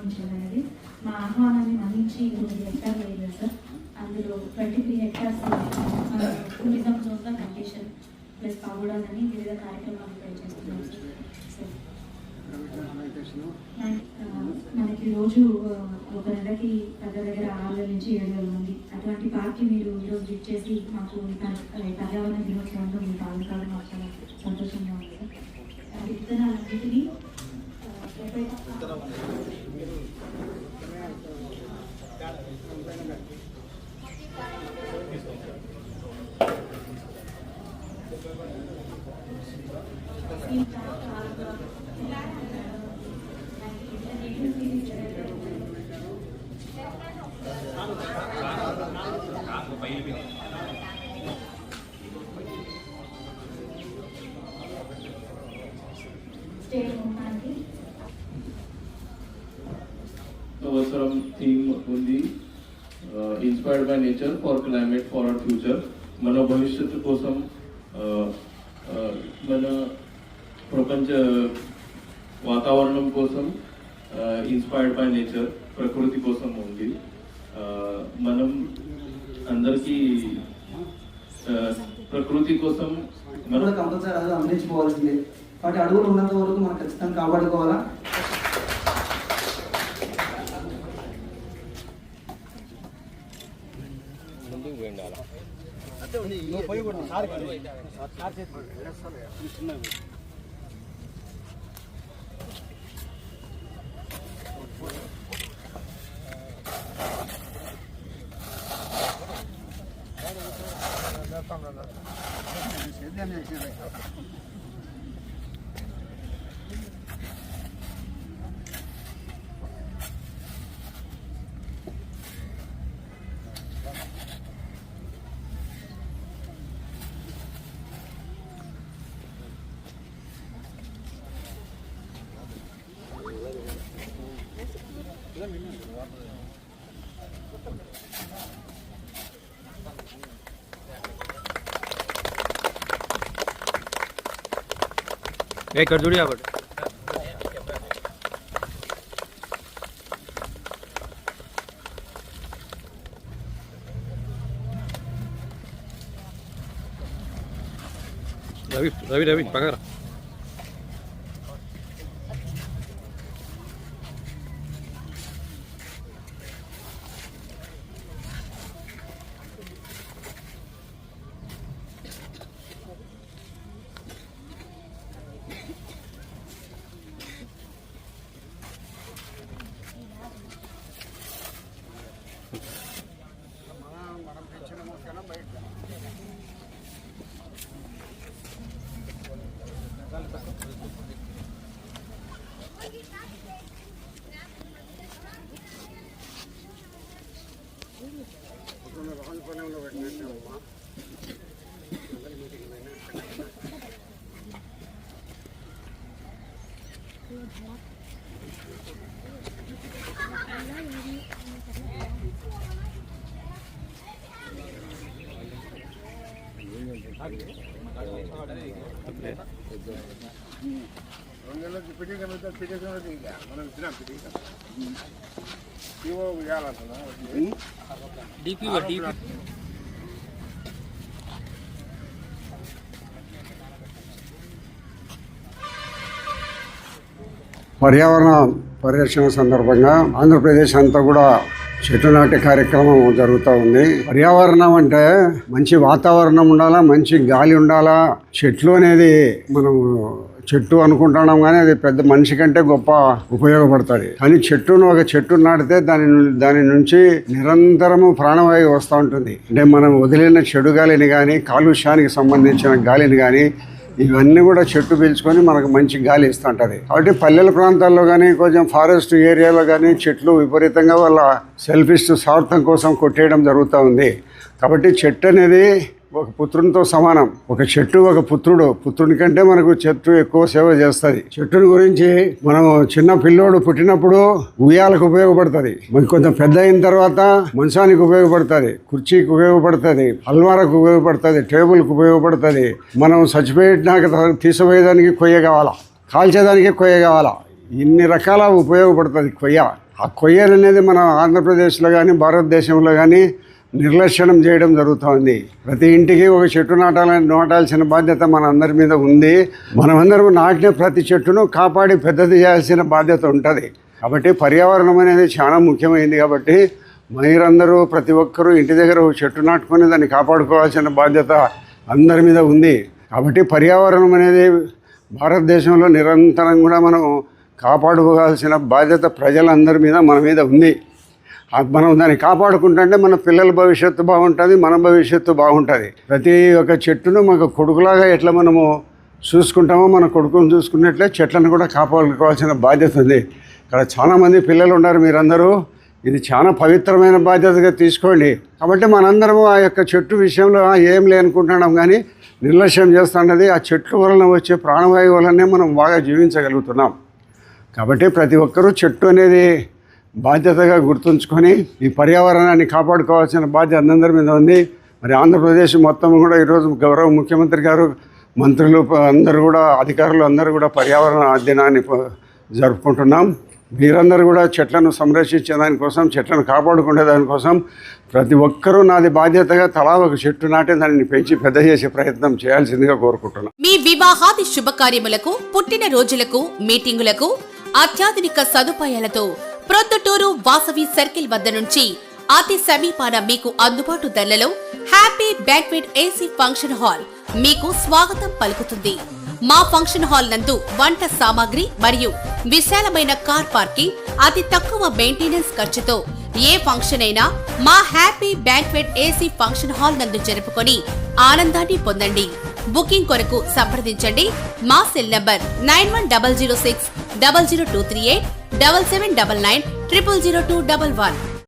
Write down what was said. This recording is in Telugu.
నిర్వహించాలనేది మా ఆహ్వానాన్ని మన్నించి ఈరోజు హెక్టార్లు అయ్యారు సార్. అందులో 23 హెక్టార్స్ టూరిజం జోన్గా కండిషన్ ప్లస్ పగోడాలని వివిధ కార్యక్రమాలు ట్రై చేస్తున్నాం సార్. మనకి రోజు ఒక నెలకి దగ్గర 6,000 నుంచి 7,000 మంది అటువంటి పార్టీ మీరు ఈరోజు విజిట్ చేసి మాకు పర్యావరణ దినోత్సవంలో మీరు పాల్గొనడం మాకు చాలా సంతోషంగా ఉంది సార్. విత్తనాలన్నింటినీ సంవత్సరం థీమ్ ఉంది inspired by nature for climate for our future. మన భవిష్యత్తు కోసం మన ప్రపంచ వాతావరణం కోసం ఇన్స్పైర్డ్ బై నేచర్ ప్రకృతి కోసం ఉంది. మనం అందరికీ ప్రకృతి కోసం మనం కంపల్సరీ అది అందించుకోవాల్సిందే. కాబట్టి అడుగులు ఉన్నంత వరకు మనం ఖచ్చితంగా కాపాడుకోవాలా. कर जुड़िया बट रवि रवि रवि पकड़ పర్యావరణ పరిరక్షణ సందర్భంగా ఆంధ్రప్రదేశ్ అంతా కూడా చెట్టు నాటే కార్యక్రమం జరుగుతూ ఉంది. పర్యావరణం అంటే మంచి వాతావరణం ఉండాలా, మంచి గాలి ఉండాలా. చెట్లు అనేది మనం చెట్టు అనుకుంటున్నాం కానీ అది పెద్ద మనిషి కంటే గొప్ప ఉపయోగపడుతుంది. కానీ ఒక చెట్టు నాటితే దాని నుంచి నిరంతరము ప్రాణవాయువు వస్తూ ఉంటుంది. అంటే మనం వదిలిన చెడు గాలిని కానీ, కాలుష్యానికి సంబంధించిన గాలిని కానీ ఇవన్నీ కూడా చెట్టు పీల్చుకొని మనకు మంచి గాలి ఇస్తుంటుంది. కాబట్టి పల్లెల ప్రాంతాల్లో కానీ, కొంచెం ఫారెస్ట్ ఏరియాలో కానీ చెట్లు విపరీతంగా వాళ్ళ సెల్ఫిష్ స్వార్థం కోసం కొట్టేయడం జరుగుతూ ఉంది. కాబట్టి చెట్టు అనేది ఒక పుత్రునితో సమానం. ఒక చెట్టు ఒక పుత్రుని కంటే మనకు చెట్టు ఎక్కువ సేవ చేస్తుంది. చెట్టుని గురించి మనం చిన్న పిల్లోడు పుట్టినప్పుడు ఉయ్యాలకు ఉపయోగపడుతుంది, మనకి కొంచెం పెద్ద అయిన తర్వాత మంచానికి ఉపయోగపడుతుంది, కుర్చీకి ఉపయోగపడుతుంది, అల్మారకు ఉపయోగపడుతుంది, టేబుల్కి ఉపయోగపడుతుంది. మనం చచ్చిపోయినాక తీసిపోయేదానికి కొయ్య కావాలా, కాల్చేదానికి కొయ్య కావాలా, ఇన్ని రకాల ఉపయోగపడుతుంది కొయ్య. ఆ కొయ్యలు అనేది మన ఆంధ్రప్రదేశ్లో కానీ భారతదేశంలో కానీ నిర్లక్ష్యం చేయడం జరుగుతోంది. ప్రతి ఇంటికి ఒక చెట్టు నాటాల్సిన బాధ్యత మన అందరి మీద ఉంది. మనమందరం నాటిన ప్రతి చెట్టును కాపాడి పెద్దది చేయాల్సిన బాధ్యత ఉంటుంది. కాబట్టి పర్యావరణం అనేది చాలా ముఖ్యమైనది. కాబట్టి మీరందరూ ప్రతి ఒక్కరూ ఇంటి దగ్గర ఒక చెట్టు నాటుకొని దాన్ని కాపాడుకోవాల్సిన బాధ్యత అందరి మీద ఉంది. కాబట్టి పర్యావరణం అనేది భారతదేశంలో నిరంతరం కూడా మనం కాపాడుకోవాల్సిన బాధ్యత ప్రజలందరి మీద మన మీద ఉంది. మనం దాన్ని కాపాడుకుంటుంటే మన పిల్లల భవిష్యత్తు బాగుంటుంది, మన భవిష్యత్తు బాగుంటుంది. ప్రతి ఒక్క చెట్టును మాకు కొడుకులాగా ఎట్లా మనము చూసుకుంటామో మన కొడుకును చూసుకున్నట్లే చెట్లను కూడా కాపాడుకోవాల్సిన బాధ్యత ఉంది. ఇక్కడ చాలామంది పిల్లలు ఉన్నారు. మీరందరూ ఇది చాలా పవిత్రమైన బాధ్యతగా తీసుకోండి. కాబట్టి మనందరము ఆ యొక్క చెట్టు విషయంలో ఏం లేనుకుంటున్నాం కానీ నిర్లక్ష్యం చేస్తున్నది. ఆ చెట్ల వలన వచ్చే ప్రాణవాయువు వలనే మనం బాగా జీవించగలుగుతున్నాం. కాబట్టి ప్రతి ఒక్కరూ చెట్టు అనేది బాధ్యతగా గుర్తుంచుకొని ఈ పర్యావరణాన్ని కాపాడుకోవాల్సిన బాధ్యత అందరి మీద ఉంది. మరి ఆంధ్రప్రదేశ్ మొత్తం కూడా ఈరోజు గౌరవ ముఖ్యమంత్రి గారు, మంత్రులు అందరూ కూడా, అధికారులు అందరూ కూడా పర్యావరణ దినాన్ని జరుపుకుంటున్నాం. మీరందరూ కూడా చెట్లను సంరక్షించే దానికోసం, చెట్లను కాపాడుకునే దానికోసం ప్రతి ఒక్కరూ నాది బాధ్యతగా తలా ఒక చెట్టు నాటి దానిని పెంచి పెద్ద చేసే ప్రయత్నం చేయాల్సిందిగా కోరుకుంటున్నాను. మీ వివాహాది శుభకార్యములకు, పుట్టిన రోజులకు, మీటింగులకు అత్యాధునిక సదుపాయాలతో ప్రొద్దుటూరు వాసవి సర్కిల్ వద్ద నుంచి అతి సమీపాన మీకు అందుబాటు ధరలలో happy banquet AC function hall మీకు స్వాగతం పలుకుతుంది. మా ఫంక్షన్ హాల్ నందు వంట సామాగ్రి మరియు విశాలమైన కార్ పార్కింగ్, అతి తక్కువ మెయింటెనెన్స్ ఖర్చుతో ఏ ఫంక్షన్ అయినా మా happy banquet AC function hall నందు జరుపుకొని ఆనందాన్ని పొందండి. బుకింగ్ కొరకు సంప్రదించండి. మా సెల్ నంబర్ 9100600238 7799 000211.